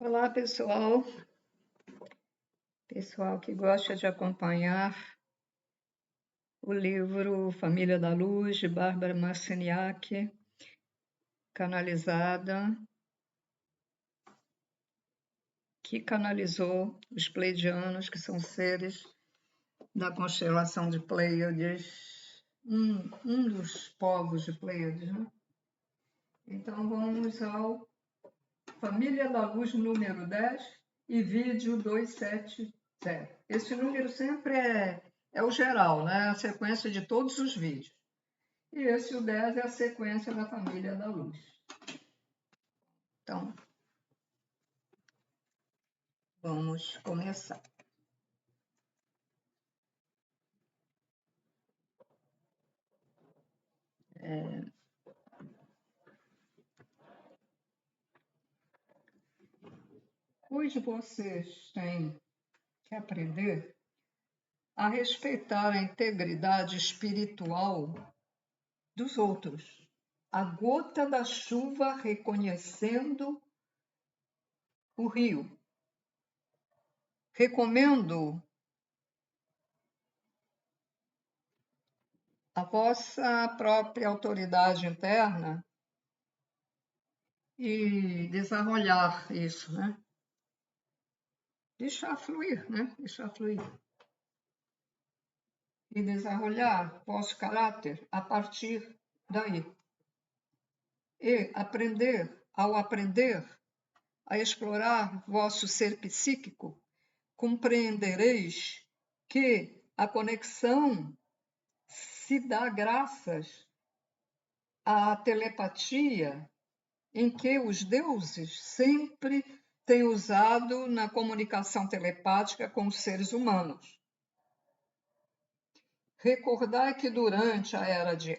Olá, pessoal. Pessoal que gosta de acompanhar o livro Família da Luz, de Bárbara Marciniak, que canalizou os pleiadianos, que são seres da constelação de Pleiades, um dos povos de Pleiades, né? Então, vamos ao Família da Luz número 10 e vídeo 270. Esse número sempre é o geral, né? A sequência de todos os vídeos. E esse, o 10, é a sequência da Família da Luz. Então, vamos começar. Hoje vocês têm que aprender a respeitar a integridade espiritual dos outros. A gota da chuva reconhecendo o rio. Recomendo a vossa própria autoridade interna e desarrolhar isso, né? Deixar fluir, né? Deixar fluir. E desarrollar vosso caráter a partir daí. E ao aprender a explorar vosso ser psíquico, compreendereis que a conexão se dá graças à telepatia em que os deuses sempre têm usado na comunicação telepática com os seres humanos. Recordai que durante a era de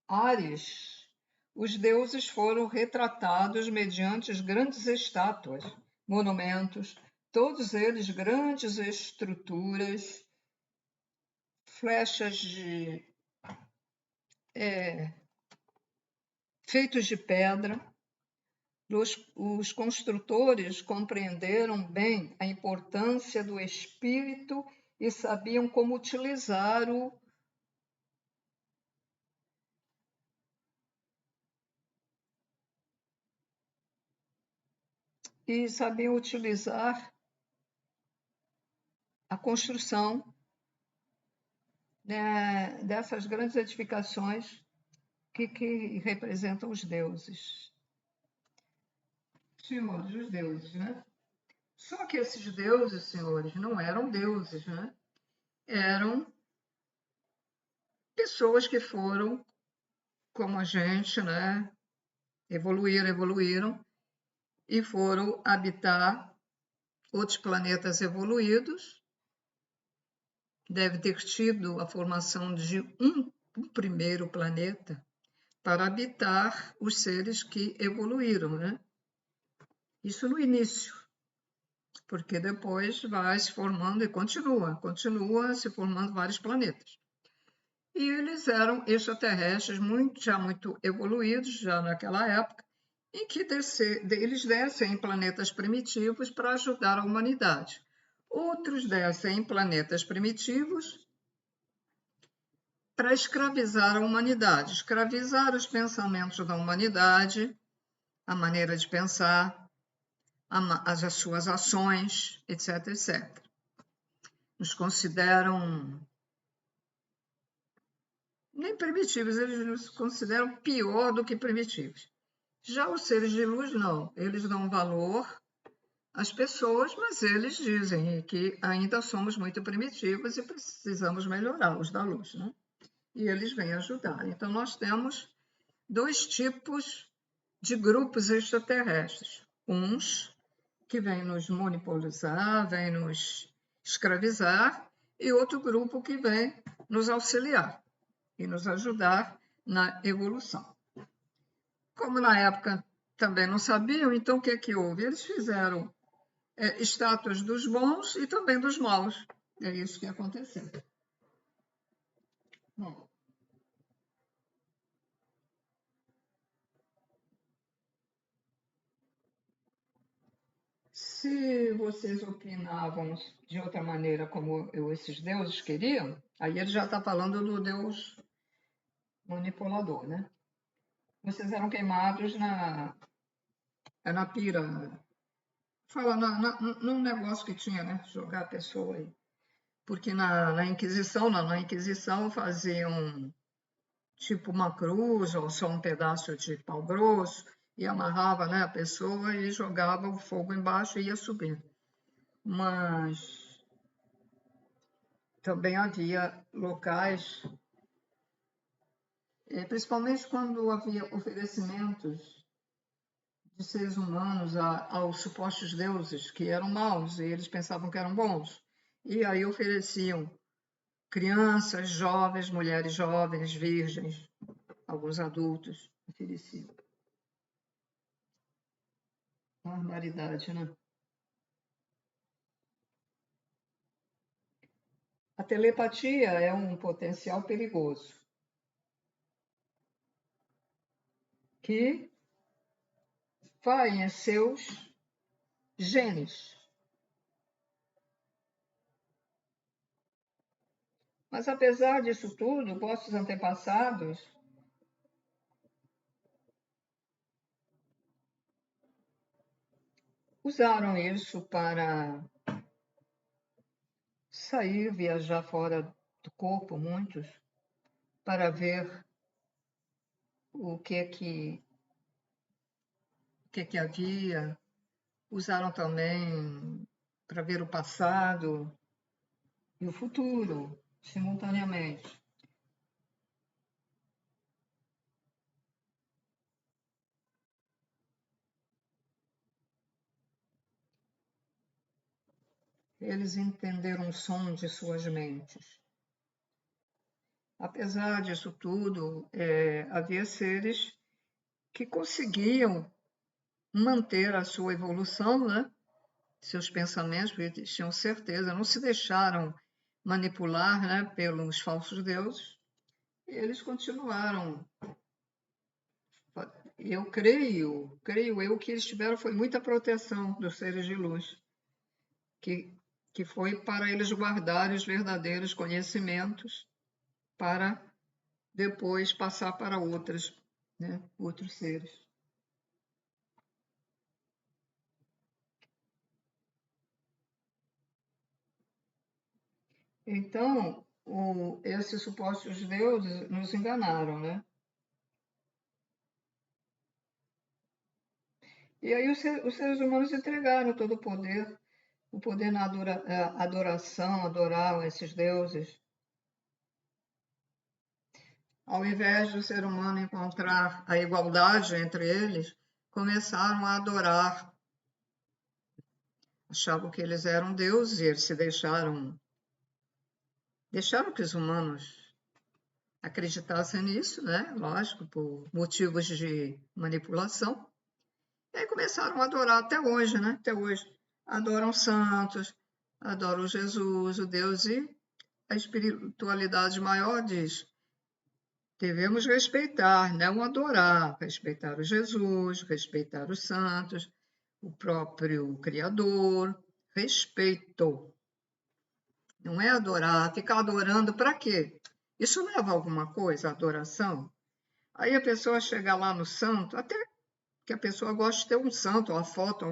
Áries, os deuses foram retratados mediante grandes estátuas, monumentos, todos eles grandes estruturas, flechas feitos de pedra. Os construtores compreenderam bem a importância do espírito e sabiam como utilizar-o a construção, né, dessas grandes edificações que representam os deuses. Senhores, os deuses, né? Só que esses deuses, senhores, não eram deuses, né? Eram pessoas que foram, como a gente, né? Evoluíram e foram habitar outros planetas evoluídos. Deve ter tido a formação de um primeiro planeta para habitar os seres que evoluíram, né? Isso no início, porque depois vai se formando e continua se formando vários planetas. E eles eram extraterrestres já muito evoluídos, já naquela época, em que eles descem em planetas primitivos para ajudar a humanidade. Outros descem em planetas primitivos para escravizar a humanidade, escravizar os pensamentos da humanidade, a maneira de pensar, as suas ações, etc, etc. Nos consideram nem primitivos, eles nos consideram pior do que primitivos. Já os seres de luz, não. Eles dão valor às pessoas, mas eles dizem que ainda somos muito primitivos e precisamos melhorar, os da luz, né? E eles vêm ajudar. Então, nós temos dois tipos de grupos extraterrestres. Uns que vêm nos monopolizar, vêm nos escravizar, e outro grupo que vem nos auxiliar e nos ajudar na evolução. Como na época também não sabiam, então o que houve? Eles fizeram estátuas dos bons e também dos maus. É isso que aconteceu. Bom, Se vocês opinavam de outra maneira como esses deuses queriam, aí ele já está falando do deus manipulador, né? Vocês eram queimados na pira. Fala num negócio que tinha, né? Jogar a pessoa aí. Porque na Inquisição faziam tipo uma cruz ou só um pedaço de pau grosso e amarrava, né, a pessoa e jogava o fogo embaixo e ia subindo. Mas também havia locais, principalmente quando havia oferecimentos de seres humanos aos supostos deuses, que eram maus, e eles pensavam que eram bons. E aí ofereciam crianças, jovens, mulheres jovens, virgens, alguns adultos, ofereciam. Barbaridade, né? A telepatia é um potencial perigoso que vai em seus genes. Mas apesar disso tudo, vossos antepassados usaram isso para sair, viajar fora do corpo, muitos, para ver o que havia. Usaram também para ver o passado e o futuro, simultaneamente. Eles entenderam o som de suas mentes. Apesar disso tudo, havia seres que conseguiam manter a sua evolução, né? Seus pensamentos, porque eles tinham certeza, não se deixaram manipular, né, pelos falsos deuses. E eles continuaram. Eu creio eu que eles tiveram foi muita proteção dos seres de luz, que foi para eles guardarem os verdadeiros conhecimentos para depois passar para outros seres. Então, esses supostos deuses nos enganaram, né? E aí os seres humanos entregaram todo o poder na adoração, adorar esses deuses. Ao invés do ser humano encontrar a igualdade entre eles, começaram a adorar. Achavam que eles eram deuses e eles se deixaram que os humanos acreditassem nisso, né? Lógico, por motivos de manipulação. E aí começaram a adorar até hoje, né? Até hoje. Adoram santos, adoram Jesus, o Deus, e a espiritualidade maior diz: devemos respeitar, não adorar, respeitar o Jesus, respeitar os santos, o próprio Criador, respeito. Não é adorar, ficar adorando para quê? Isso leva a alguma coisa, a adoração? Aí a pessoa chega lá no santo, até que a pessoa gosta de ter um santo, uma foto,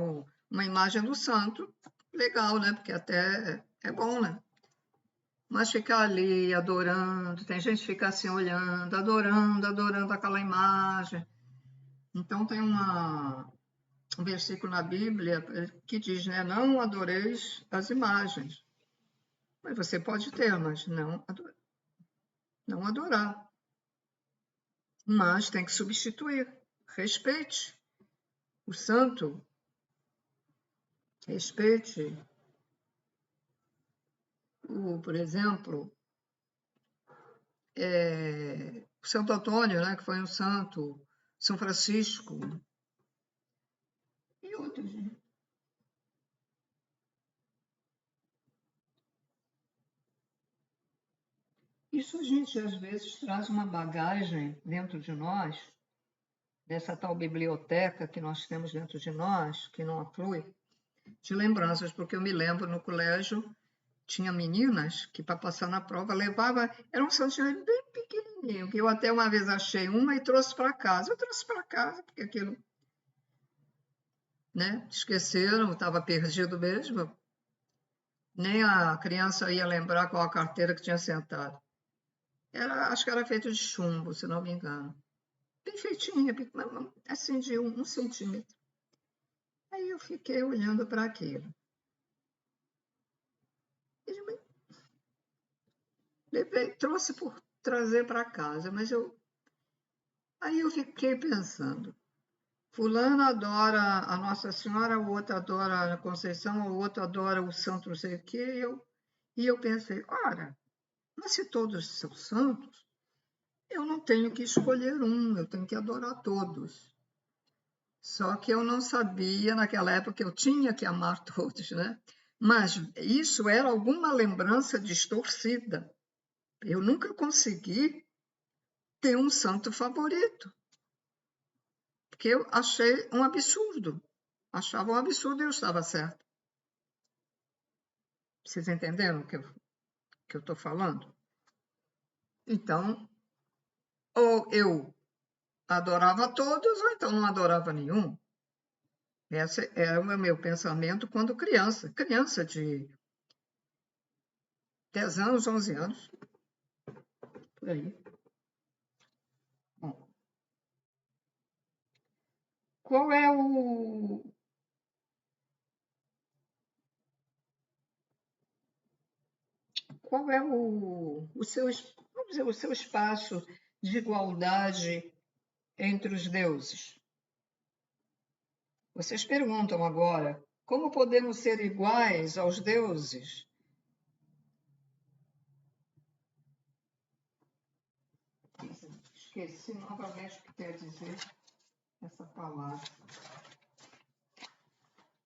uma imagem do santo, legal, né? Porque até é bom, né? Mas ficar ali adorando, tem gente que fica assim olhando, adorando aquela imagem. Então tem um versículo na Bíblia que diz, né? Não adoreis as imagens. Mas você pode ter, mas não adorar. Mas tem que substituir. Respeite o santo, respeite por exemplo, o Santo Antônio, né, que foi um santo, São Francisco e outros. Né? Isso a gente às vezes traz uma bagagem dentro de nós, dessa tal biblioteca que nós temos dentro de nós, que não aflui, de lembranças, porque eu me lembro no colégio, tinha meninas que para passar na prova levava, era um santinho bem pequenininho, que eu até uma vez achei uma e trouxe para casa. Eu trouxe para casa, porque aquilo, né, esqueceram, estava perdido mesmo. Nem a criança ia lembrar qual a carteira que tinha sentado. Acho que era feito de chumbo, se não me engano. Bem feitinha, assim, de 1 centímetro. Aí eu fiquei olhando para aquilo. Trouxe por trazer para casa, mas aí eu fiquei pensando. Fulano adora a Nossa Senhora, o outro adora a Conceição, o outro adora o santo não sei o quê. E eu pensei, ora, mas se todos são santos, eu não tenho que escolher um, eu tenho que adorar todos. Só que eu não sabia naquela época que eu tinha que amar todos, né? Mas isso era alguma lembrança distorcida. Eu nunca consegui ter um santo favorito, porque eu achei um absurdo. Achava um absurdo e eu estava certa. Vocês entenderam o que eu estou falando? Então, ou eu adorava todos, ou então não adorava nenhum. Esse era o meu pensamento quando criança de 10 anos, 11 anos, por aí. Bom, qual é o seu, vamos dizer, o seu espaço de igualdade entre os deuses? Vocês perguntam agora, como podemos ser iguais aos deuses? Esqueci novamente o que quer dizer essa palavra.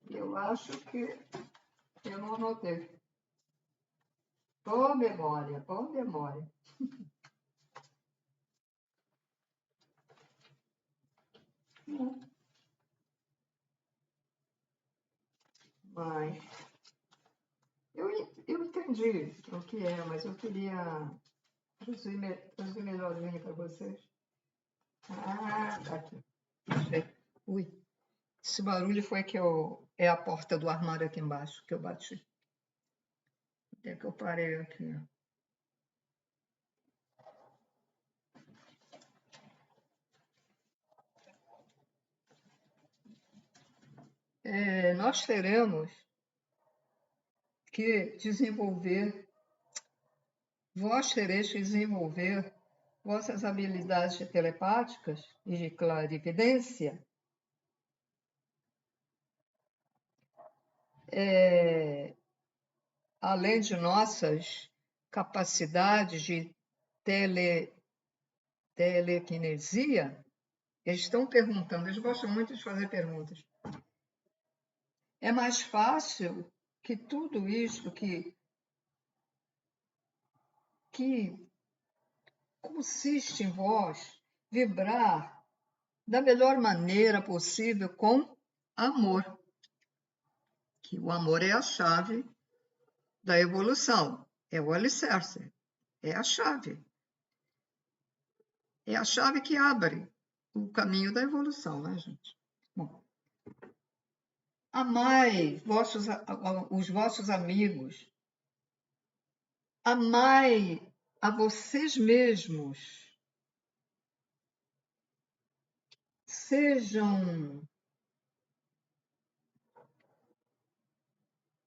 Eu acho que eu não anotei. Ô memória, ô memória. Mas eu entendi o que é, mas eu queria traduzir melhorzinho para vocês. Ah, tá aqui. Ui, esse barulho foi é a porta do armário aqui embaixo que eu bati. Até que eu parei aqui. Nós teremos que desenvolver, vós tereis que desenvolver vossas habilidades telepáticas e de clarividência, além de nossas capacidades de telequinesia. Eles estão perguntando, eles gostam muito de fazer perguntas. É mais fácil que tudo isto que consiste em vós vibrar da melhor maneira possível com amor. Que o amor é a chave da evolução, é o alicerce, é a chave. É a chave que abre o caminho da evolução, né, gente? Bom, amai os vossos amigos, amai a vocês mesmos, sejam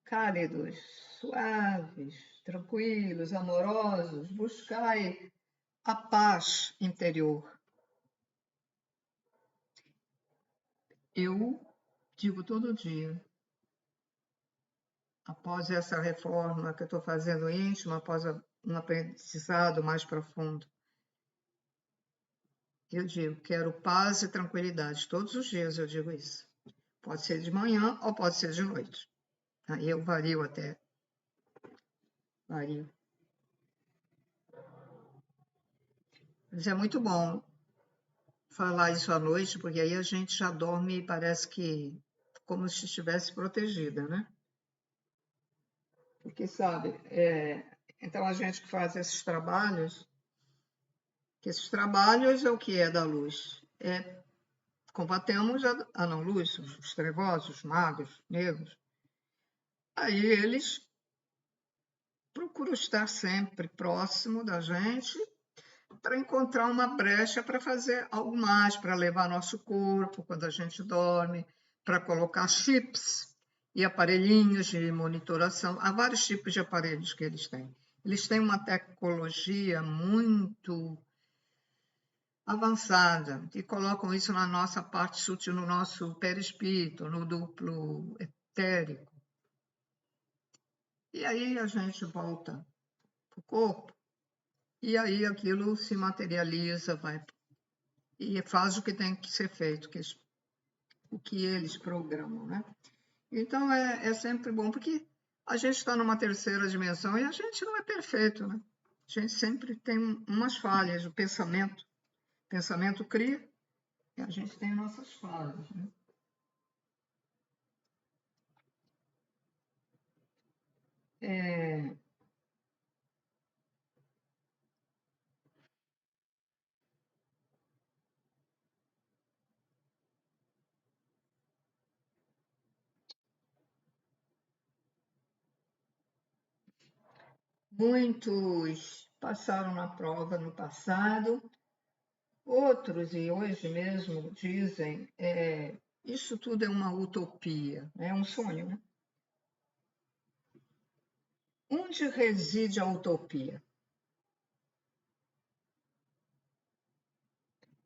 cálidos, suaves, tranquilos, amorosos, buscai a paz interior. Eu digo todo dia, após essa reforma que eu estou fazendo íntima, após um aprendizado mais profundo, eu digo, quero paz e tranquilidade. Todos os dias eu digo isso. Pode ser de manhã ou pode ser de noite. Aí eu vario até. Vario. Mas é muito bom falar isso à noite, porque aí a gente já dorme e parece que como se estivesse protegida, né? Porque, sabe, então a gente que faz esses trabalhos, que esses trabalhos é o que é da luz. Combatemos a não-luz, os trevosos, os magos, negros. Aí eles procuram estar sempre próximo da gente para encontrar uma brecha para fazer algo mais, para levar nosso corpo quando a gente dorme, para colocar chips e aparelhinhos de monitoração. Há vários tipos de aparelhos que eles têm. Eles têm uma tecnologia muito avançada e colocam isso na nossa parte sutil, no nosso perispírito, no duplo etérico. E aí a gente volta para o corpo e aí aquilo se materializa, vai e faz o que tem que ser feito, o que eles programam, né? Então é sempre bom, porque a gente está numa terceira dimensão e a gente não é perfeito, né? A gente sempre tem umas falhas, o pensamento cria e a gente tem nossas falhas, né? Muitos passaram na prova no passado, outros, e hoje mesmo, dizem isso tudo é uma utopia, é um sonho, né? Onde reside a utopia?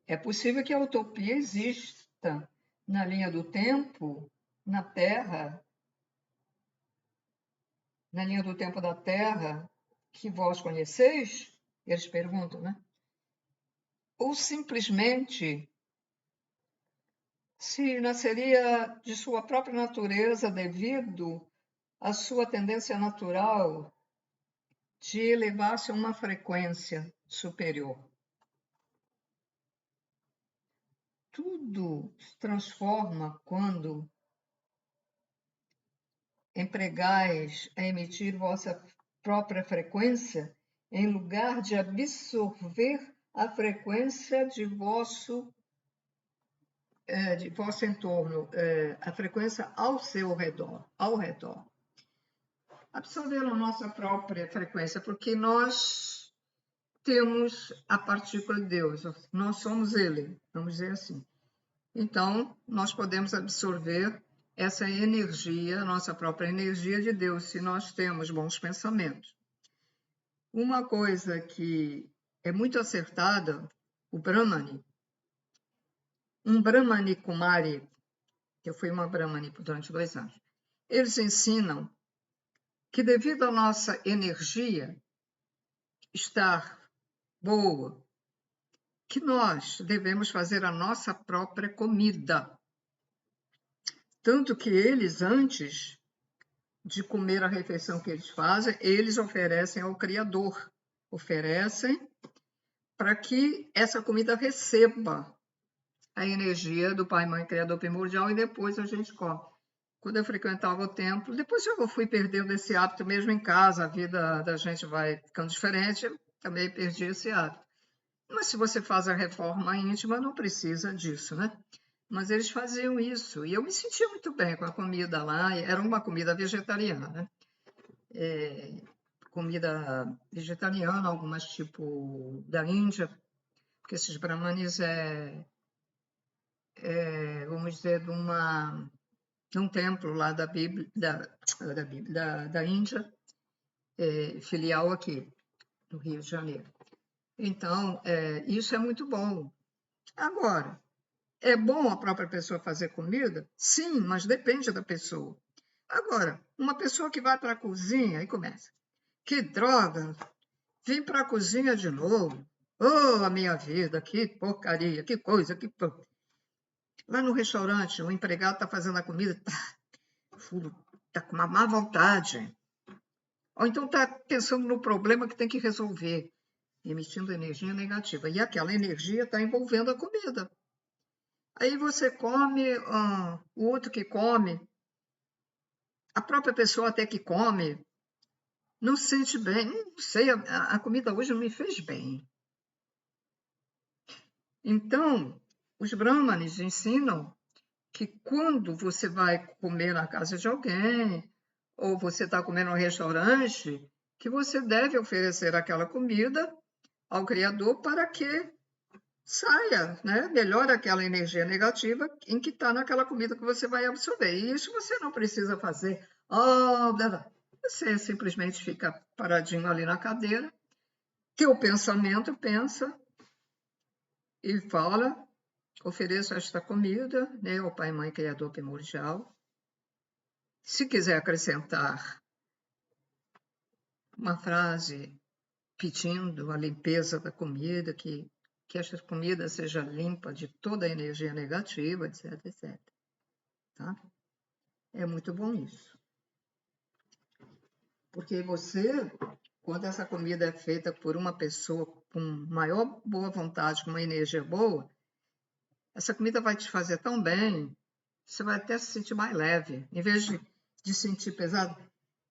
É possível que a utopia exista na linha do tempo, na Terra, na linha do tempo da Terra, que vós conheceis? Eles perguntam, né? Ou simplesmente se nasceria de sua própria natureza devido à sua tendência natural de elevar-se a uma frequência superior. Tudo se transforma quando empregais a emitir vossa própria frequência, em lugar de absorver a frequência de vosso entorno, a frequência ao seu redor, ao redor. Absorver a nossa própria frequência, porque nós temos a partícula de Deus, nós somos Ele, vamos dizer assim. Então, nós podemos absorver essa energia, a nossa própria energia de Deus, se nós temos bons pensamentos. Uma coisa que é muito acertada, o Brahmani, um Brahmani Kumari, eu fui uma Brahmani durante 2 anos, eles ensinam que devido à nossa energia estar boa, que nós devemos fazer a nossa própria comida. Tanto que eles, antes de comer a refeição que eles fazem, eles oferecem ao Criador, oferecem para que essa comida receba a energia do Pai, Mãe, Criador primordial, e depois a gente come. Quando eu frequentava o templo, depois eu fui perdendo esse hábito mesmo em casa, a vida da gente vai ficando diferente, eu também perdi esse hábito. Mas se você faz a reforma íntima, não precisa disso, né? Mas eles faziam isso, e eu me sentia muito bem com a comida lá, era uma comida vegetariana, né? Comida vegetariana, algumas tipo da Índia, porque esses brahmanes vamos dizer, de um templo lá da Bíblia, da Índia, filial aqui, no Rio de Janeiro. Então, isso é muito bom. Agora, é bom a própria pessoa fazer comida? Sim, mas depende da pessoa. Agora, uma pessoa que vai para a cozinha e começa, que droga, vim para a cozinha de novo. Oh, a minha vida, que porcaria, que coisa, que... Lá no restaurante, o empregado está fazendo a comida, está com uma má vontade. Ou então está pensando no problema que tem que resolver, emitindo energia negativa. E aquela energia está envolvendo a comida. Aí você come, o outro que come, a própria pessoa até que come, não se sente bem. Não sei, a comida hoje não me fez bem. Então, os brahmanes ensinam que quando você vai comer na casa de alguém, ou você está comendo em um restaurante, que você deve oferecer aquela comida ao Criador para que saia, né? Melhore aquela energia negativa em que está naquela comida que você vai absorver. E isso você não precisa fazer. Você simplesmente fica paradinho ali na cadeira, teu pensamento pensa e fala, ofereço esta comida, né, ao Pai, Mãe, Criador primordial. Se quiser acrescentar uma frase pedindo a limpeza da comida, que esta comida seja limpa de toda a energia negativa, etc, etc. Tá? É muito bom isso. Porque você, quando essa comida é feita por uma pessoa com maior boa vontade, com uma energia boa, essa comida vai te fazer tão bem, você vai até se sentir mais leve. Em vez de sentir pesado,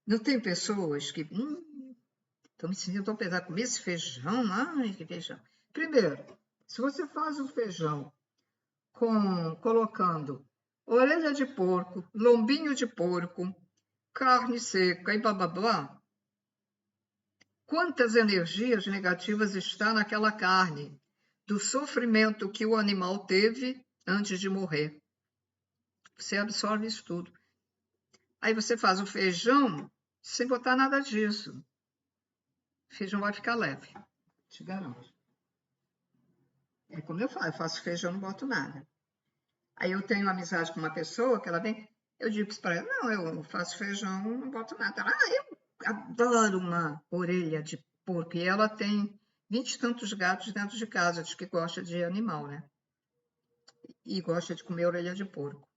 não tem pessoas que estou me sentindo tão pesado, comer esse feijão, ai, que feijão. Primeiro, se você faz o feijão colocando orelha de porco, lombinho de porco, carne seca e blá, blá, blá, quantas energias negativas está naquela carne, do sofrimento que o animal teve antes de morrer. Você absorve isso tudo. Aí você faz o feijão sem botar nada disso. O feijão vai ficar leve, te garanto. É como eu faço feijão, não boto nada. Aí eu tenho amizade com uma pessoa que ela vem, eu digo para ela, não, eu faço feijão, não boto nada. Ela, eu adoro uma orelha de porco. E ela tem 20 e tantos gatos dentro de casa, diz que gosta de animal, né? E gosta de comer orelha de porco.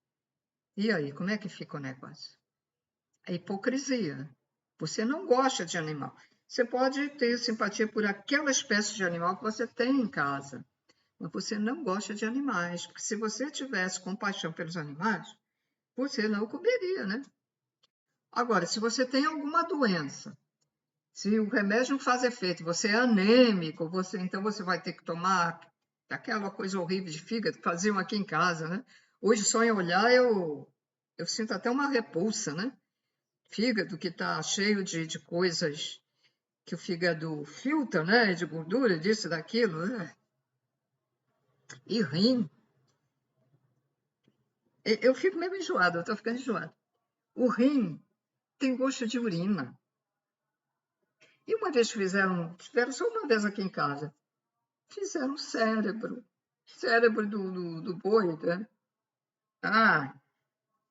E aí, como é que fica o negócio? É hipocrisia. Você não gosta de animal. Você pode ter simpatia por aquela espécie de animal que você tem em casa, mas você não gosta de animais, porque se você tivesse compaixão pelos animais, você não comeria, né? Agora, se você tem alguma doença, se o remédio não faz efeito, você é anêmico, então você vai ter que tomar aquela coisa horrível de fígado que faziam aqui em casa, né? Hoje, só em olhar, eu sinto até uma repulsa, né? Fígado que está cheio de coisas que o fígado filtra, né? De gordura, disso, daquilo, né? E rim. Eu fico meio enjoada, eu estou ficando enjoada. O rim tem gosto de urina. E uma vez fizeram só uma vez aqui em casa, fizeram cérebro do boi, né? Ah,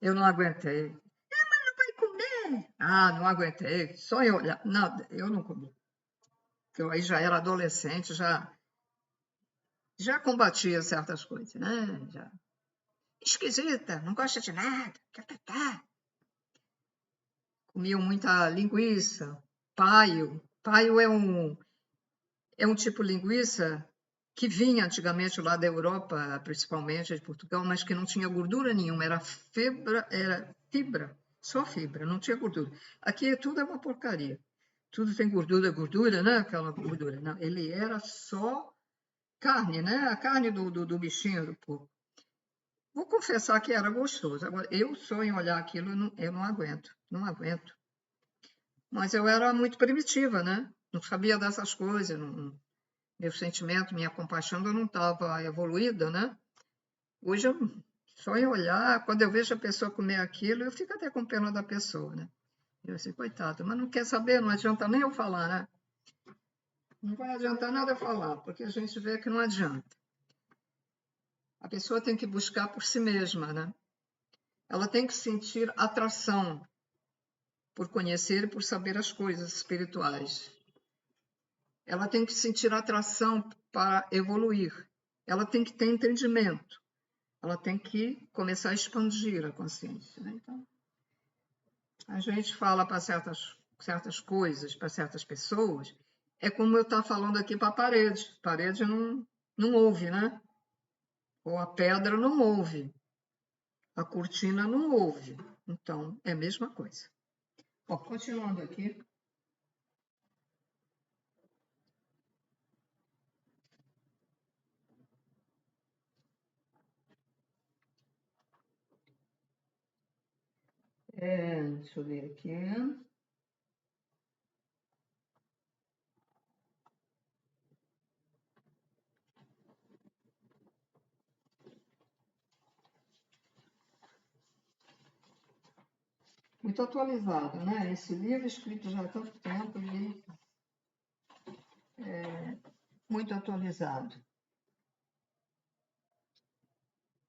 eu não aguentei. Não vai comer? Ah, não aguentei, só em olhar. Nada, eu não comi. Eu aí já era adolescente, já combatia certas coisas, né? Já. Esquisita, não gosta de nada. Comiam muita linguiça, paio. Paio é um tipo de linguiça que vinha antigamente lá da Europa, principalmente de Portugal, mas que não tinha gordura nenhuma, era fibra, só fibra, não tinha gordura. Aqui tudo é uma porcaria. Tudo tem gordura, né? Aquela gordura. Não, ele era só carne, né? A carne do bichinho, do porco. Vou confessar que era gostoso. Agora, eu só em olhar aquilo, eu não aguento, não aguento. Mas eu era muito primitiva, né? Não sabia dessas coisas, meu sentimento, minha compaixão eu não estava evoluída, né? Hoje, só em olhar, quando eu vejo a pessoa comer aquilo, eu fico até com pena da pessoa, né? Eu assim, coitado, mas não quer saber, não adianta nem eu falar, né? Não vai adiantar nada eu falar, porque a gente vê que não adianta. A pessoa tem que buscar por si mesma, né? Ela tem que sentir atração por conhecer e por saber as coisas espirituais. Ela tem que sentir atração para evoluir. Ela tem que ter entendimento. Ela tem que começar a expandir a consciência, né? Então, a gente fala para certas coisas, para certas pessoas, é como eu estou falando aqui para a parede. A parede não ouve, né? Ou a pedra não ouve, a cortina não ouve. Então, é a mesma coisa. Bom, continuando aqui. Deixa eu ver aqui. Muito atualizado, né? Esse livro escrito já há tanto tempo e muito atualizado.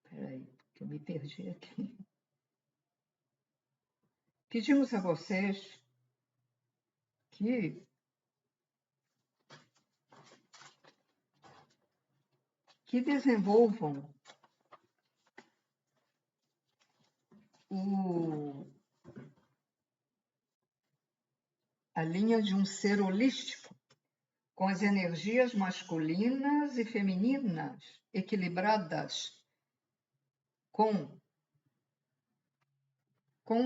Peraí, que eu me perdi aqui. Pedimos a vocês que desenvolvam a linha de um ser holístico, com as energias masculinas e femininas equilibradas, com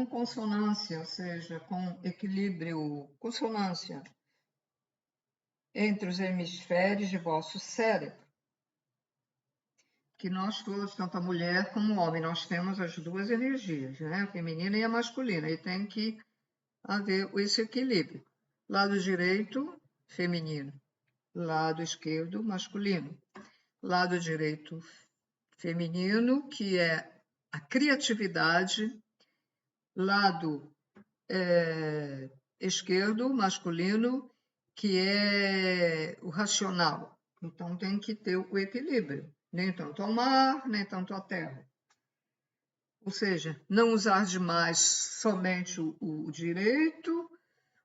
consonância, ou seja, com equilíbrio, consonância entre os hemisférios de vosso cérebro. Que nós todos, tanto a mulher como o homem, nós temos as duas energias, né? A feminina e a masculina, e tem que haver esse equilíbrio. Lado direito, feminino. Lado esquerdo, masculino. Lado direito, feminino, que é a criatividade. Lado esquerdo, masculino, que é o racional. Então, tem que ter o equilíbrio. Nem tanto ao mar, nem tanto à terra. Ou seja, não usar demais somente o direito,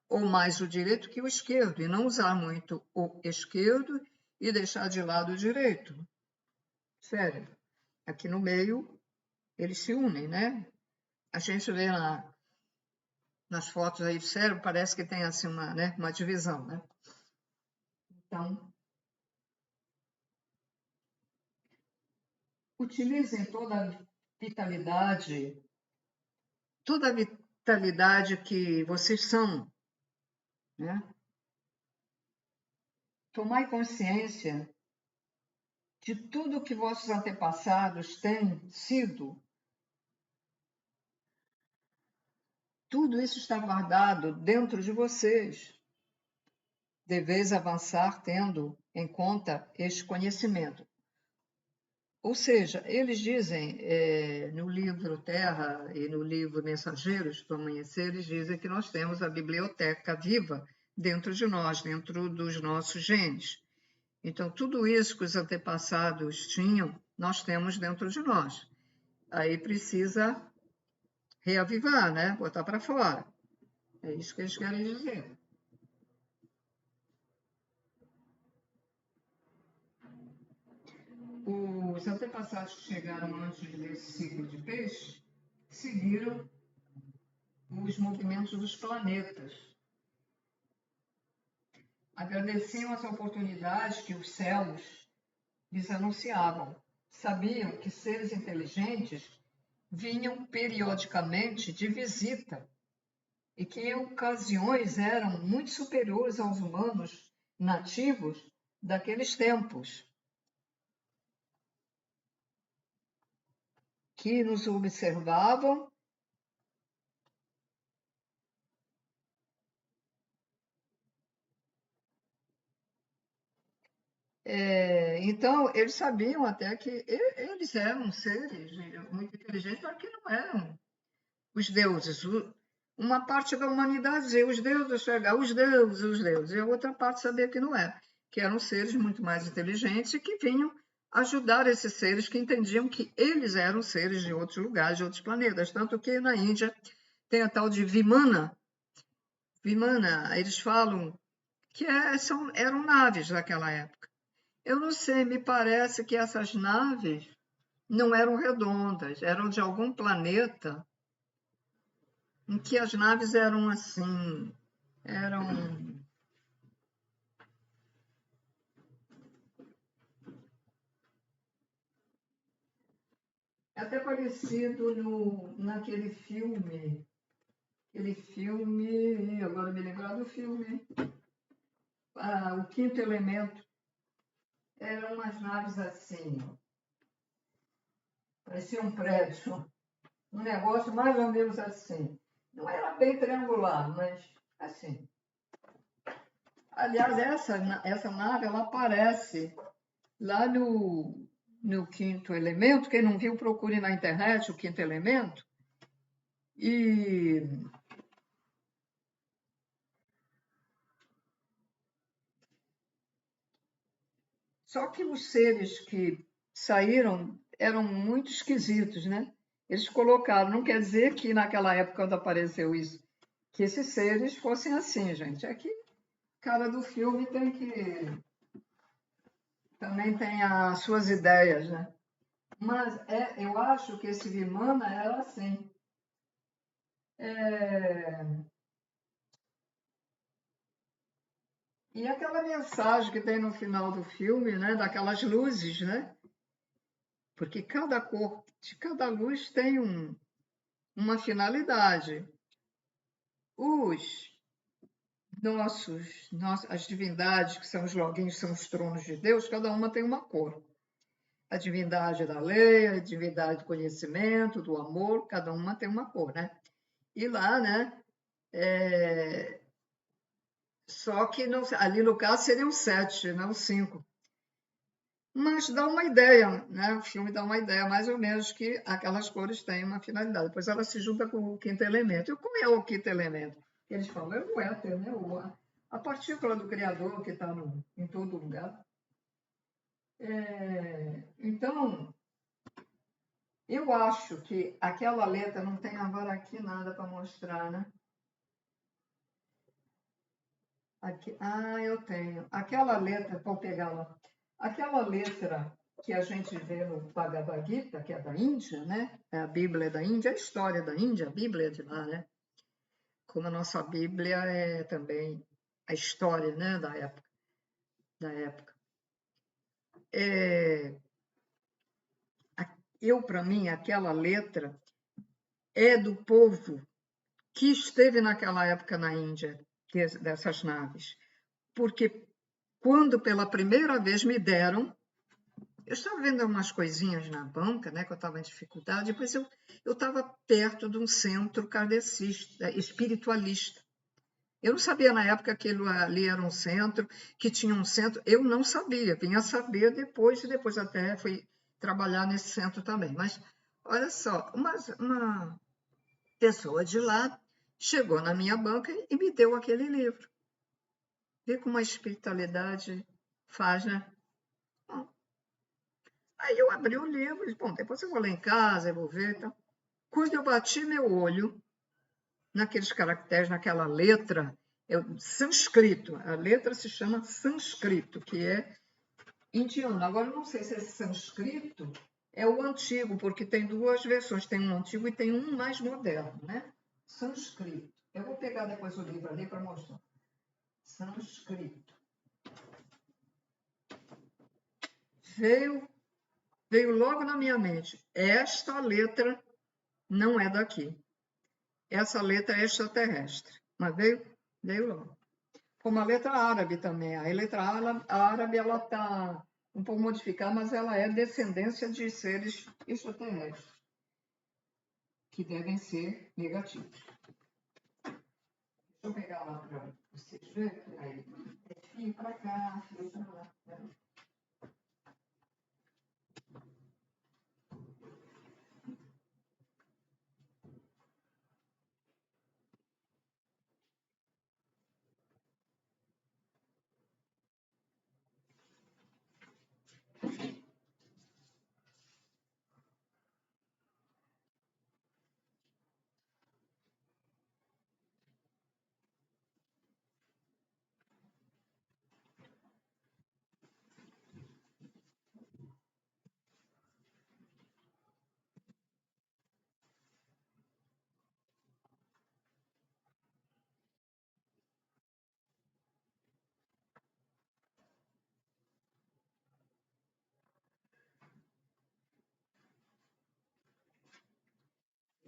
ou mais o direito que o esquerdo, e não usar muito o esquerdo e deixar de lado o direito. Sério. Aqui no meio, eles se unem, né? A gente vê nas fotos aí do cérebro, parece que tem assim uma divisão, né? Então, utilizem toda a vitalidade que vocês são, né? Tomai consciência de tudo que vossos antepassados têm sido. Tudo isso está guardado dentro de vocês. Deveis avançar tendo em conta este conhecimento. Ou seja, eles dizem, no livro Terra e no livro Mensageiros do Amanhecer, eles dizem que nós temos a biblioteca viva dentro de nós, dentro dos nossos genes. Então, tudo isso que os antepassados tinham, nós temos dentro de nós. Aí precisa reavivar, né? Botar para fora. É isso que eles querem dizer. Os antepassados que chegaram antes desse ciclo de peixe seguiram os movimentos dos planetas. Agradeciam as oportunidades que os céus lhes anunciavam. Sabiam que seres inteligentes vinham periodicamente de visita e que em ocasiões eram muito superiores aos humanos nativos daqueles tempos, que nos observavam então, eles sabiam até que eles eram seres muito inteligentes, mas que não eram os deuses. Uma parte da humanidade dizia os deuses chegaram, os deuses, e a outra parte sabia que não era, que eram seres muito mais inteligentes e que vinham ajudar esses seres que entendiam que eles eram seres de outros lugares, de outros planetas. Tanto que na Índia tem a tal de Vimana. Vimana, eles falam que eram naves daquela época. Eu não sei, me parece que essas naves não eram redondas, eram de algum planeta em que as naves eram assim, eram É até parecido naquele filme. Aquele filme, agora me lembrar do filme, O Quinto Elemento. Eram umas naves assim, parecia um prédio, um negócio mais ou menos assim. Não era bem triangular, mas assim. Aliás, essa nave, ela aparece lá no Quinto Elemento. Quem não viu, procure na internet o Quinto Elemento. E só que os seres que saíram eram muito esquisitos, né? Eles colocaram, não quer dizer que naquela época, quando apareceu isso, que esses seres fossem assim, gente. É que cara do filme também tem as suas ideias, né? Mas eu acho que esse Vimana era assim. E aquela mensagem que tem no final do filme, né? Daquelas luzes, né? Porque cada cor de cada luz tem uma finalidade. Os as divindades, que são os loguinhos, são os tronos de Deus, cada uma tem uma cor. A divindade da lei, a divindade do conhecimento, do amor, cada uma tem uma cor, né? E lá, né? Só que ali no caso seriam 7, não 5. Mas dá uma ideia, né? O filme dá uma ideia, mais ou menos, que aquelas cores têm uma finalidade. Depois ela se junta com o quinto elemento. E qual é o quinto elemento? Eles falam, é o éter, né? A partícula do Criador que está em todo lugar. Então, eu acho que aquela letra, não tem agora aqui nada para mostrar, né? Aqui, eu tenho. Aquela letra, vou pegar lá. Aquela letra que a gente vê no Bhagavad Gita, que é da Índia, né? É a Bíblia da Índia, a história da Índia, a Bíblia é de lá, né? Como a nossa Bíblia é também a história, né? Da época. Para mim, aquela letra é do povo que esteve naquela época na Índia, dessas naves. Porque quando pela primeira vez me deram, eu estava vendo umas coisinhas na banca, né, que eu estava em dificuldade, depois eu estava perto de um centro kardecista, espiritualista. Eu não sabia na época que ali era um centro, que tinha um centro, eu não sabia, vinha saber depois, e depois até fui trabalhar nesse centro também. Mas, olha só, uma pessoa de lá chegou na minha banca e me deu aquele livro. Vê como a espiritualidade faz, né? Aí eu abri o livro e, bom, depois eu vou lá em casa, eu vou ver. Então. Quando eu bati meu olho naqueles caracteres, naquela letra, sânscrito, a letra se chama sânscrito, que é indiano. Agora, eu não sei se esse sânscrito é o antigo, porque tem duas versões, tem um antigo e tem um mais moderno, né? Sânscrito. Eu vou pegar depois o livro ali para mostrar. Sânscrito. Veio logo na minha mente. Esta letra não é daqui. Essa letra é extraterrestre. Mas veio logo. Como a letra árabe também. A letra árabe ela está um pouco modificada, mas ela é descendência de seres extraterrestres, que devem ser negativos. Deixa eu pegar lá para vocês verem. Aí, fio para cá, fio para lá.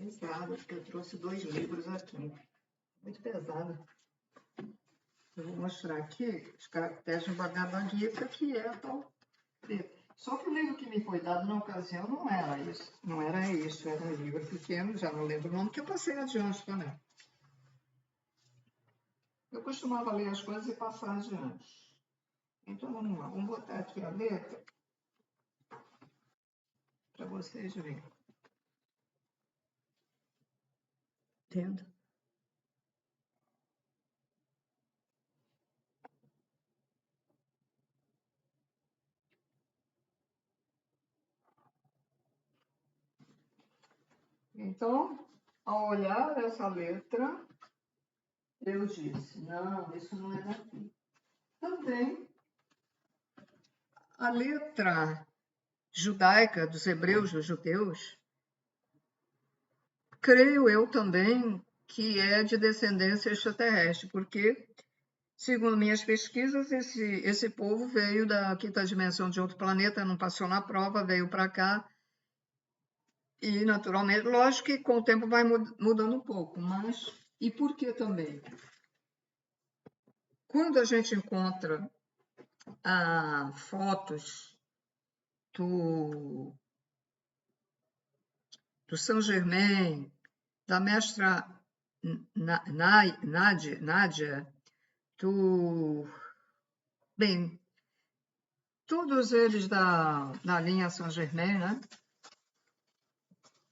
Pesado, porque eu trouxe 2 livros aqui. Muito pesado. Eu vou mostrar aqui os caracteres do Bhagavad Gita, que é tal. Só que o livro que me foi dado na ocasião não era isso. Não era isso, era um livro pequeno, já não lembro o nome, que eu passei adiante também. Eu costumava ler as coisas e passar adiante. Então vamos lá, vamos botar aqui a letra para vocês verem. Entendo? Então, ao olhar essa letra, eu disse, não, isso não é daqui. Também, a letra judaica dos hebreus, dos judeus, creio eu também que é de descendência extraterrestre, porque, segundo minhas pesquisas, esse povo veio da quinta dimensão de outro planeta, não passou na prova, veio para cá, e naturalmente, lógico que com o tempo vai mudando um pouco, mas e por que também? Quando a gente encontra fotos do Saint Germain, da mestra Nádia, bem, todos eles da linha Saint Germain, né?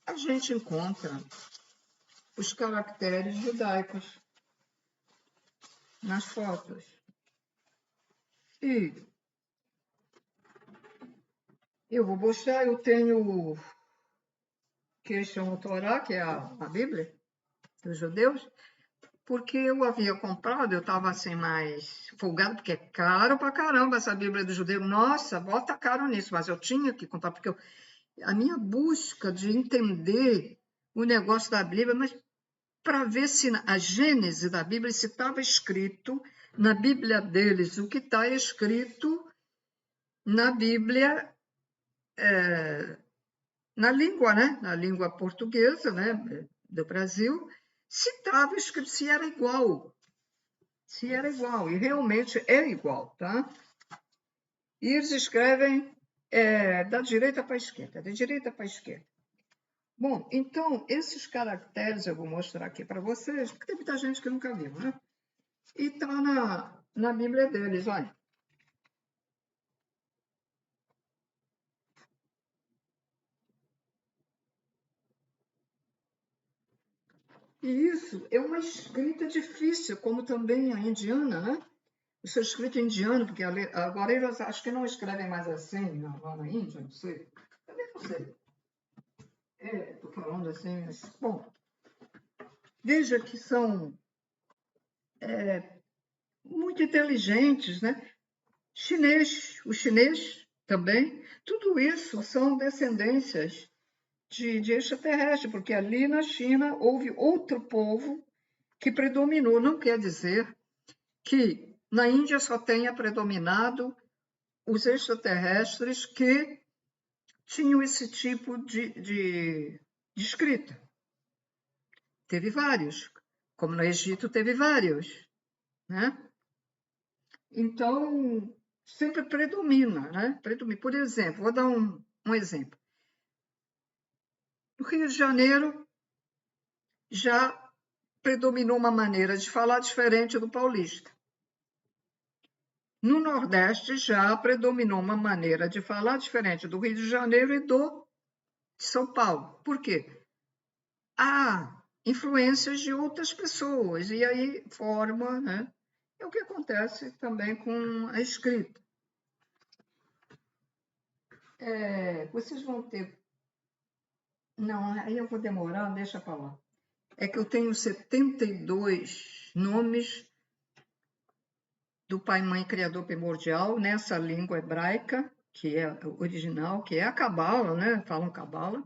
A gente encontra os caracteres judaicos nas fotos. E eu vou mostrar, eu tenho que eles chamam Torá, que é a Bíblia dos judeus, porque eu havia comprado, eu estava assim mais folgado, porque é caro pra caramba essa Bíblia do judeu. Nossa, bota caro nisso, mas eu tinha que comprar, porque a minha busca de entender o negócio da Bíblia, mas para ver se a Gênese da Bíblia, se estava escrito na Bíblia deles, o que está escrito na Bíblia, na língua, né? Na língua portuguesa, né? Do Brasil, se estava escrito, se era igual. Se era igual, e realmente é igual, tá? E eles escrevem da direita para a esquerda, da direita para a esquerda. Bom, então, esses caracteres eu vou mostrar aqui para vocês, porque tem muita gente que nunca viu, né? E está na Bíblia deles, olha. E isso é uma escrita difícil, como também a indiana, né? O seu escrito indiano, porque agora eles acho que não escrevem mais assim, lá na Índia, não sei. Também não sei. Estou falando assim, mas, bom, veja que são muito inteligentes, né? O chinês também, tudo isso são descendências de extraterrestre, porque ali na China houve outro povo que predominou. Não quer dizer que na Índia só tenha predominado os extraterrestres que tinham esse tipo de escrita. Teve vários, como no Egito teve vários, né? Então, sempre predomina, né? Por exemplo, vou dar um exemplo. No Rio de Janeiro já predominou uma maneira de falar diferente do paulista. No Nordeste já predominou uma maneira de falar diferente do Rio de Janeiro e de São Paulo. Por quê? Há influências de outras pessoas e aí forma, né? É o que acontece também com a escrita. Vocês vão ter... Não, aí eu vou demorar, deixa para lá. É que eu tenho 72 nomes do Pai, Mãe, Criador Primordial nessa língua hebraica, que é original, que é a Cabala, né? Falam Cabala,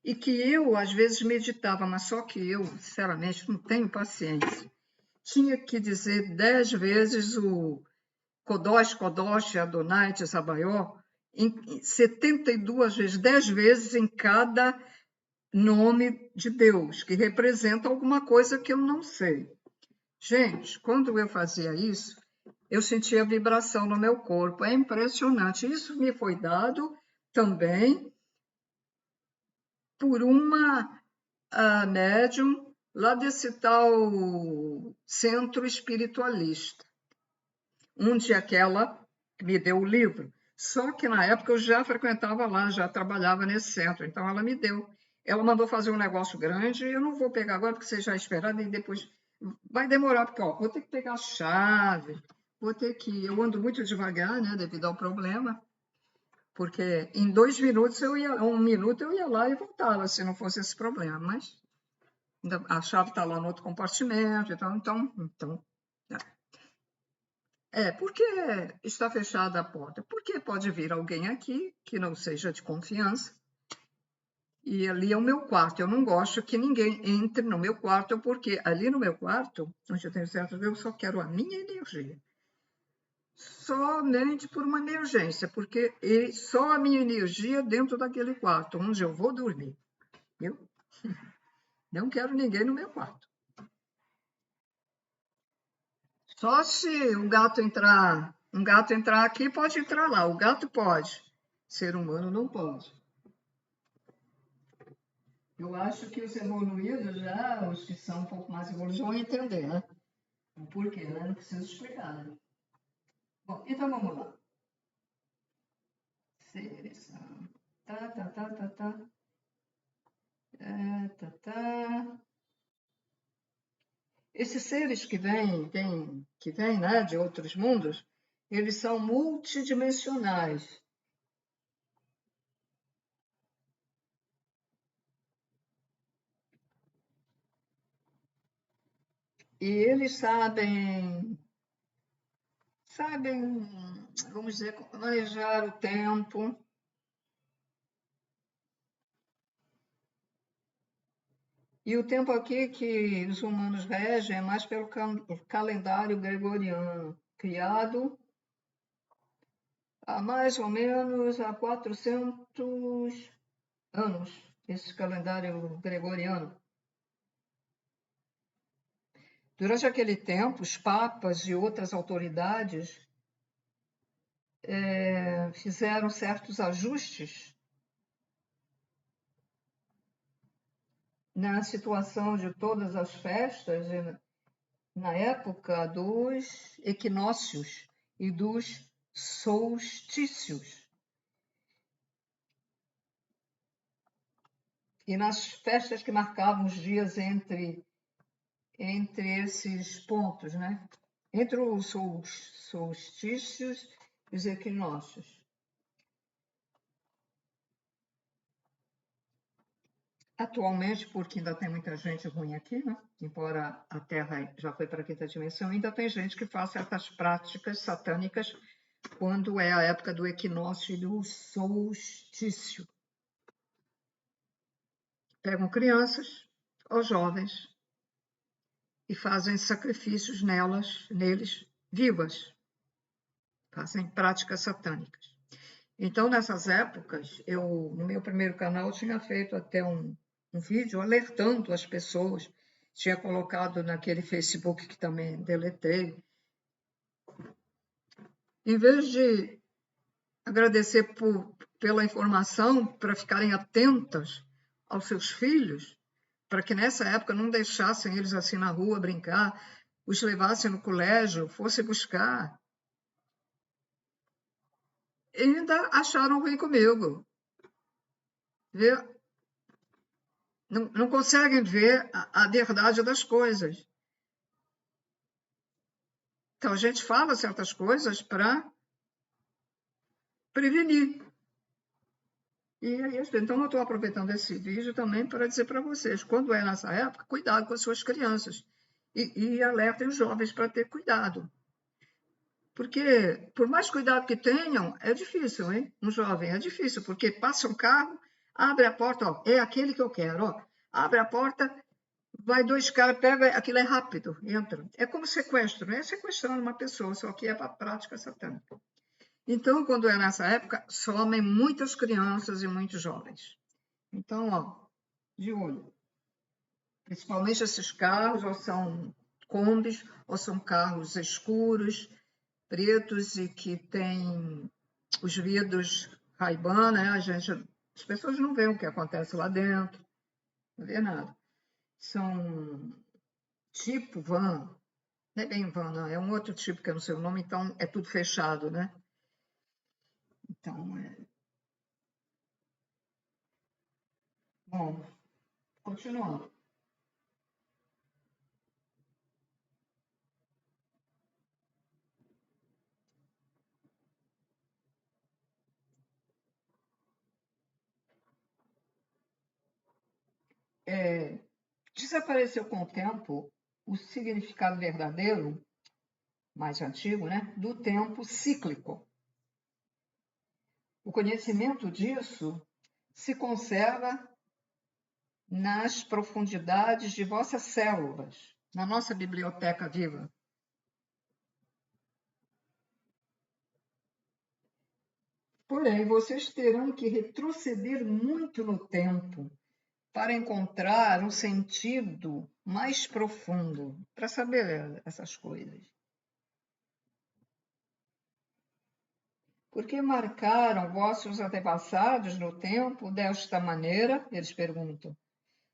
e que eu, às vezes, meditava, mas só que eu, sinceramente, não tenho paciência. Tinha que dizer 10 vezes o Kodosh, Kodosh, Adonai, Tsabayó, 72 vezes, 10 vezes em cada nome de Deus, que representa alguma coisa que eu não sei. Gente, quando eu fazia isso, eu sentia vibração no meu corpo. É impressionante. Isso me foi dado também por uma médium lá desse tal centro espiritualista, onde aquela me deu o livro. Só que na época eu já frequentava lá, já trabalhava nesse centro, então ela me deu. Ela mandou fazer um negócio grande, eu não vou pegar agora, porque você já esperava, e depois vai demorar, porque ó, vou ter que pegar a chave, vou ter que. Eu ando muito devagar, né, devido ao problema, porque em 2 minutos eu ia, 1 minuto eu ia lá e voltava, se não fosse esse problema, mas a chave está lá no outro compartimento, então. Porque está fechada a porta? Porque pode vir alguém aqui que não seja de confiança. E ali é o meu quarto. Eu não gosto que ninguém entre no meu quarto, porque ali no meu quarto, onde eu tenho certo, eu só quero a minha energia. Somente por uma emergência, porque só a minha energia dentro daquele quarto, onde eu vou dormir. Eu não quero ninguém no meu quarto. Só se um gato entrar aqui, pode entrar lá. O gato pode. Ser humano não pode. Eu acho que os evoluídos já, os que são um pouco mais evoluídos, vão entender, né? O porquê, né? Não preciso explicar, né? Bom, então vamos lá. Seres. Tá. Esses seres que vêm, né, de outros mundos, eles são multidimensionais. E eles sabem, vamos dizer, manejar o tempo. E o tempo aqui que os humanos regem é mais pelo calendário gregoriano, criado há mais ou menos há 400 anos, esse calendário gregoriano. Durante aquele tempo, os papas e outras autoridades fizeram certos ajustes na situação de todas as festas, na época dos equinócios e dos solstícios. E nas festas que marcavam os dias entre esses pontos, né? Entre os solstícios e os equinócios. Atualmente, porque ainda tem muita gente ruim aqui, né? Embora a Terra já foi para a quinta dimensão, ainda tem gente que faz certas práticas satânicas quando é a época do equinócio e do solstício. Pegam crianças ou jovens e fazem sacrifícios neles, vivas. Fazem práticas satânicas. Então, nessas épocas, no meu primeiro canal, tinha feito até um vídeo alertando as pessoas, tinha colocado naquele Facebook que também deletei. Em vez de agradecer pela informação, para ficarem atentas aos seus filhos, para que nessa época não deixassem eles assim na rua brincar, os levassem no colégio, fossem buscar. E ainda acharam ruim comigo. Não conseguem ver a verdade das coisas. Então, a gente fala certas coisas para prevenir. E é isso. Então, eu estou aproveitando esse vídeo também para dizer para vocês, quando é nessa época, cuidado com as suas crianças. E alertem os jovens para ter cuidado. Porque, por mais cuidado que tenham, é difícil, hein? Um jovem é difícil, porque passa um carro, abre a porta, ó, é aquele que eu quero, ó. Abre a porta, vai 2 caras, pega, aquilo é rápido, entra. É como sequestro, não é sequestrando uma pessoa, só que é para a prática satânica. Então, quando é nessa época, somem muitas crianças e muitos jovens. Então, ó, de olho. Principalmente esses carros, ou são combis, ou são carros escuros, pretos e que têm os vidros Ray-Ban, né? As pessoas não veem o que acontece lá dentro, não vê nada. São tipo van, não é bem van, não, é um outro tipo que eu não sei o nome, então é tudo fechado, né? Então, bom, continuando. Desapareceu com o tempo o significado verdadeiro, mais antigo, né, do tempo cíclico. O conhecimento disso se conserva nas profundidades de vossas células, na nossa biblioteca viva. Porém, vocês terão que retroceder muito no tempo para encontrar um sentido mais profundo, para saber essas coisas. Por que marcaram vossos antepassados no tempo desta maneira? Eles perguntam.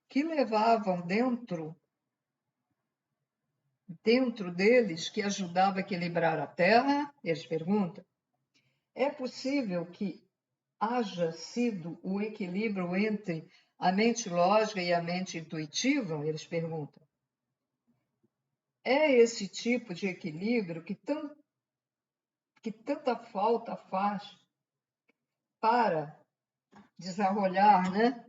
Que levavam dentro deles que ajudava a equilibrar a Terra? Eles perguntam. É possível que haja sido o equilíbrio entre a mente lógica e a mente intuitiva? Eles perguntam. É esse tipo de equilíbrio que tanta falta faz para desarrollar, né?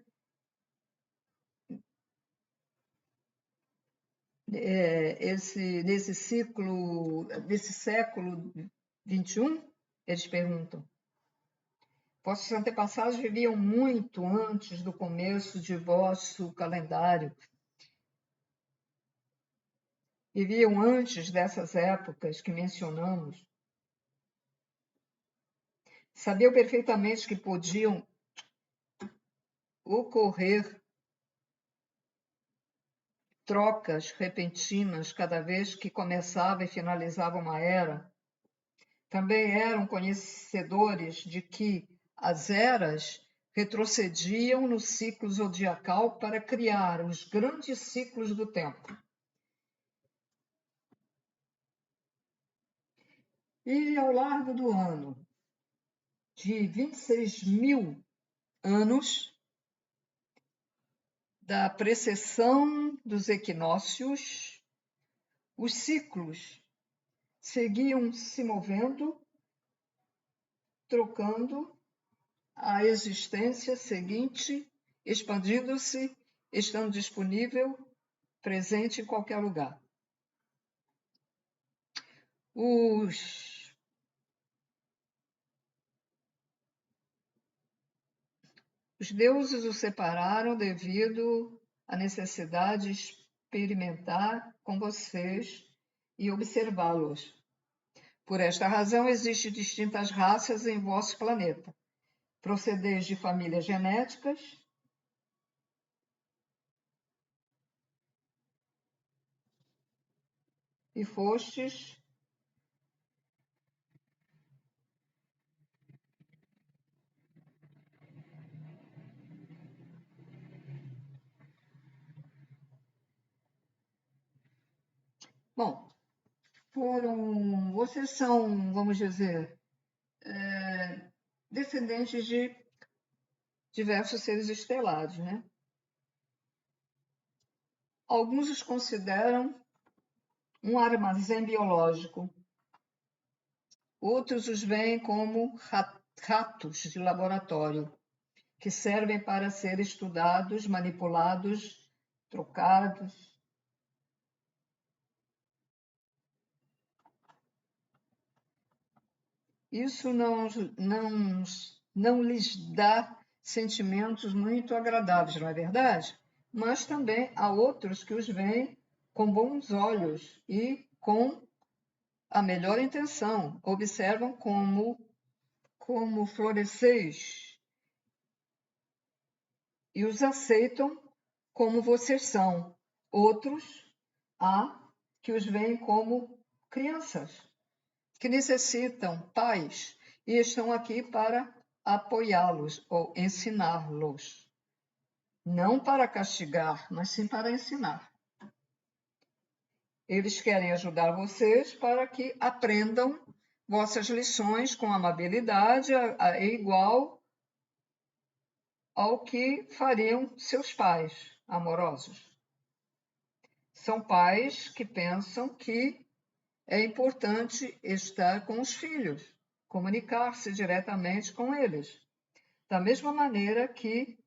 Nesse século XXI? Eles perguntam. Vossos antepassados viviam muito antes do começo de vosso calendário. Viviam antes dessas épocas que mencionamos. Sabiam perfeitamente que podiam ocorrer trocas repentinas cada vez que começava e finalizava uma era. Também eram conhecedores de que as eras retrocediam no ciclo zodiacal para criar os grandes ciclos do tempo. E ao largo do ano, de 26.000 anos, da precessão dos equinócios, os ciclos seguiam se movendo, trocando a existência seguinte, expandindo-se, estando disponível, presente em qualquer lugar. Os deuses o separaram devido à necessidade de experimentar com vocês e observá-los. Por esta razão, existem distintas raças em vosso planeta. Procedeis de famílias genéticas e fostes bom, vocês são, vamos dizer, descendentes de diversos seres estelares, né? Alguns os consideram um armazém biológico, outros os veem como ratos de laboratório, que servem para ser estudados, manipulados, trocados. Isso não lhes dá sentimentos muito agradáveis, não é verdade? Mas também há outros que os veem com bons olhos e com a melhor intenção. Observam como floresceis e os aceitam como vocês são. Outros há que os veem como crianças, que necessitam pais e estão aqui para apoiá-los ou ensiná-los. Não para castigar, mas sim para ensinar. Eles querem ajudar vocês para que aprendam vossas lições com amabilidade, igual ao que fariam seus pais amorosos. São pais que pensam que é importante estar com os filhos, comunicar-se diretamente com eles, da mesma maneira que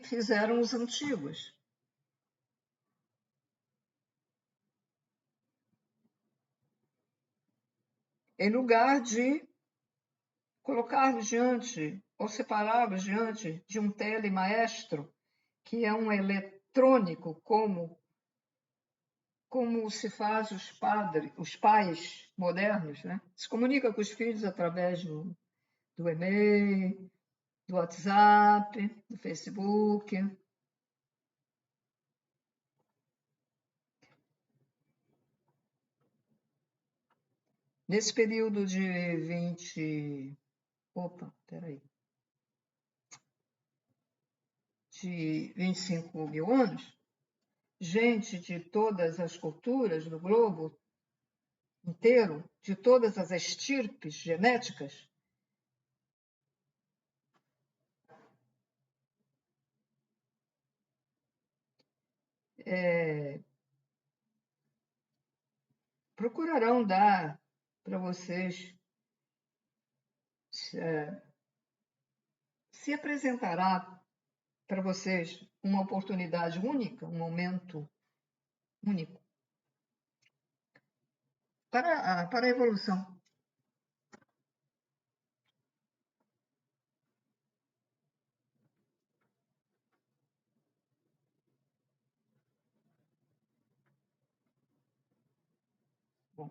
fizeram os antigos. Em lugar de colocar-los diante ou separá-los diante de um telemaestro, que é um eletrônico, como se faz os pais modernos, né? Se comunica com os filhos através do e-mail, do WhatsApp, do Facebook. Nesse período de 25 mil anos, gente de todas as culturas do globo inteiro, de todas as estirpes genéticas, procurarão dar para vocês, se apresentará para vocês uma oportunidade única, um momento único para a evolução. Bom,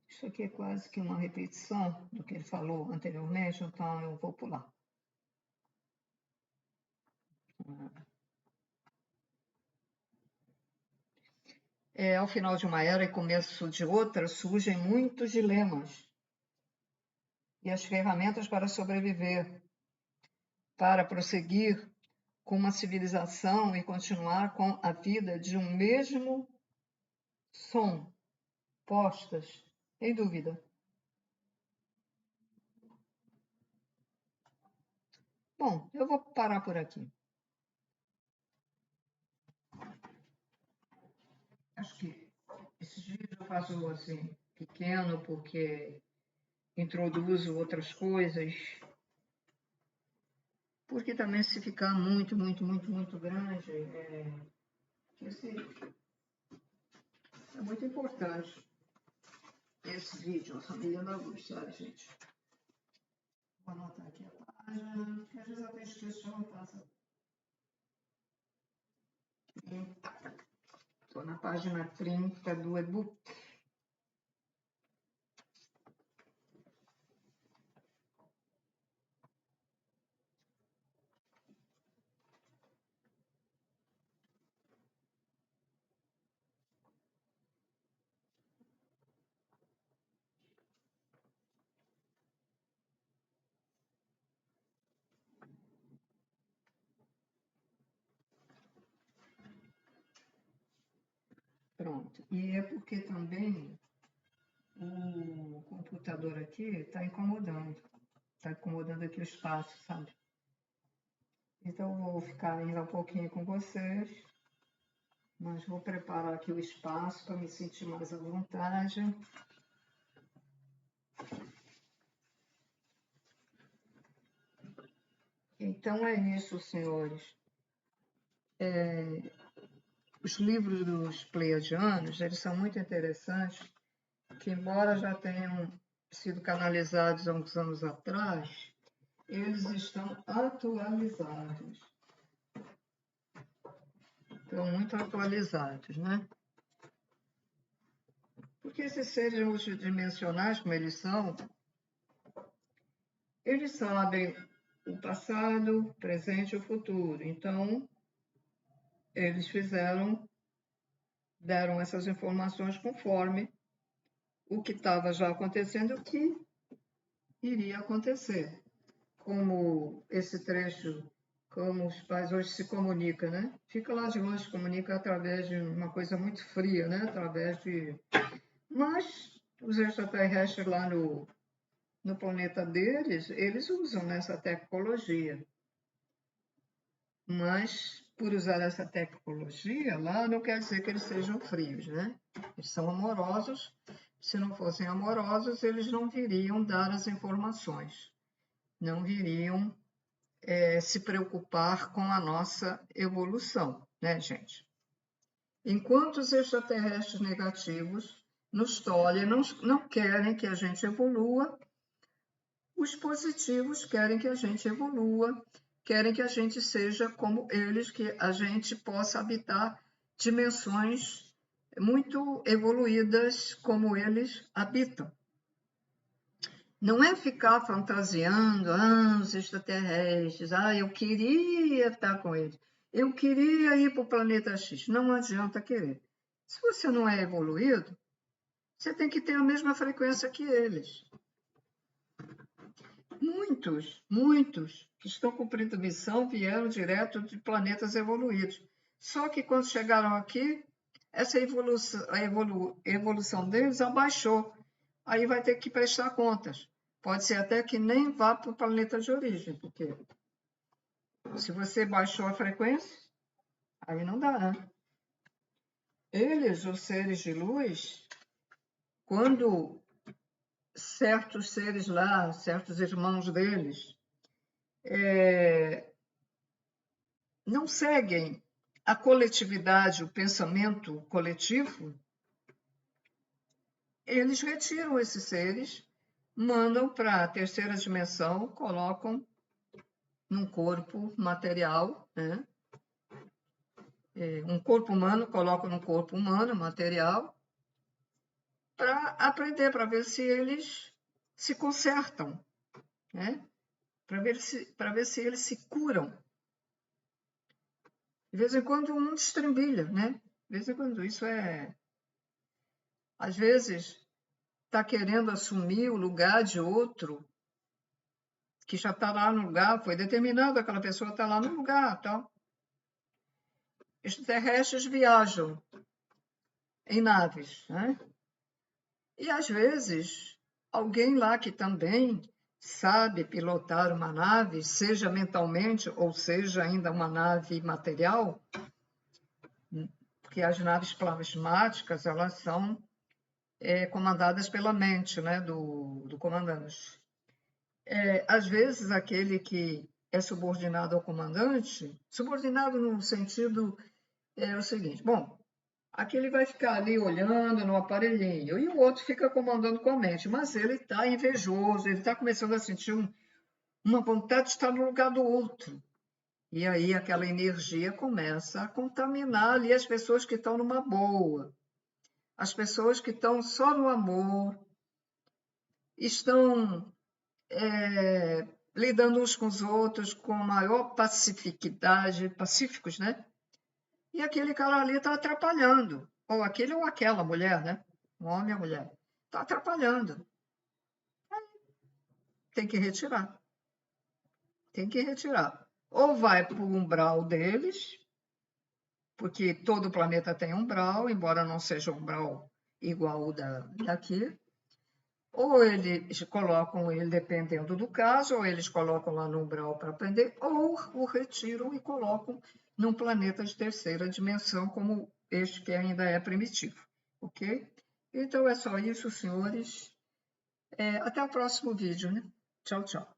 isso aqui é quase que uma repetição do que ele falou anteriormente, então eu vou pular. Ao final de uma era e começo de outra, surgem muitos dilemas e as ferramentas para sobreviver, para prosseguir com uma civilização e continuar com a vida de um mesmo som, postas em dúvida. Bom, eu vou parar por aqui. Acho que esse vídeo eu faço assim, pequeno, porque introduzo outras coisas. Porque também se ficar muito grande, é muito importante esse vídeo, a família da luz, sabe, gente? Vou anotar aqui a página, porque às vezes eu até esqueço de anotar. Estou na página 30 do e-book. Pronto. E é porque também o computador aqui está incomodando aqui o espaço, sabe? Então eu vou ficar ainda um pouquinho com vocês, mas vou preparar aqui o espaço para me sentir mais à vontade. Então é isso, senhores. Os livros dos pleiadianos, eles são muito interessantes, que embora já tenham sido canalizados há uns anos atrás, eles estão atualizados. Estão muito atualizados, né? Porque esses seres multidimensionais, como eles são, eles sabem o passado, o presente e o futuro. Então, eles deram essas informações conforme o que estava já acontecendo, o que iria acontecer. Como esse trecho, como os pais hoje se comunicam, né? Fica lá de longe, se comunica através de uma coisa muito fria, né? Através de... Mas os extraterrestres lá no planeta deles, eles usam essa tecnologia. Mas, por usar essa tecnologia lá, não quer dizer que eles sejam frios, né? Eles são amorosos. Se não fossem amorosos, eles não viriam dar as informações. Não viriam se preocupar com a nossa evolução, né, gente? Enquanto os extraterrestres negativos nos tolhem, não querem que a gente evolua, os positivos querem que a gente evolua, querem que a gente seja como eles, que a gente possa habitar dimensões muito evoluídas como eles habitam. Não é ficar fantasiando, os extraterrestres, eu queria estar com eles, eu queria ir para o planeta X. Não adianta querer. Se você não é evoluído, você tem que ter a mesma frequência que eles. Muitos que estão cumprindo missão vieram direto de planetas evoluídos. Só que quando chegaram aqui, essa evolução deles abaixou. Aí vai ter que prestar contas. Pode ser até que nem vá para o planeta de origem, porque se você baixou a frequência, aí não dá, né? Eles, os seres de luz, quando certos seres lá, certos irmãos deles, não seguem a coletividade, o pensamento coletivo, eles retiram esses seres, mandam para a terceira dimensão, colocam num corpo material, né? Um corpo humano, colocam num corpo humano, material, para aprender, para ver se eles se consertam, né? Para ver se eles se curam. De vez em quando um destrambilha, né? De vez em quando isso é... Às vezes está querendo assumir o lugar de outro que já está lá no lugar, foi determinado, aquela pessoa está lá no lugar, tal. Extraterrestres viajam em naves, né? E às vezes alguém lá que também sabe pilotar uma nave, seja mentalmente ou seja ainda uma nave material, porque as naves plasmáticas elas são comandadas pela mente, né, do comandante. Às vezes aquele que é subordinado ao comandante, subordinado no sentido é o seguinte, bom, aquele vai ficar ali olhando no aparelhinho e o outro fica comandando com a mente, mas ele está invejoso, ele está começando a sentir uma vontade de estar no lugar do outro. E aí aquela energia começa a contaminar ali as pessoas que estão numa boa. As pessoas que estão só no amor, estão lidando uns com os outros com maior pacificidade, pacíficos, né? E aquele cara ali está atrapalhando. Ou aquele ou aquela mulher, né? Um homem ou mulher. Está atrapalhando. Tem que retirar. Tem que retirar. Ou vai para o umbral deles, porque todo planeta tem umbral, embora não seja um umbral igual o daqui. Ou eles colocam ele, dependendo do caso, ou eles colocam lá no umbral para aprender, ou o retiram e colocam num planeta de terceira dimensão, como este que ainda é primitivo, ok? Então é só isso, senhores. Até o próximo vídeo, né? Tchau, tchau.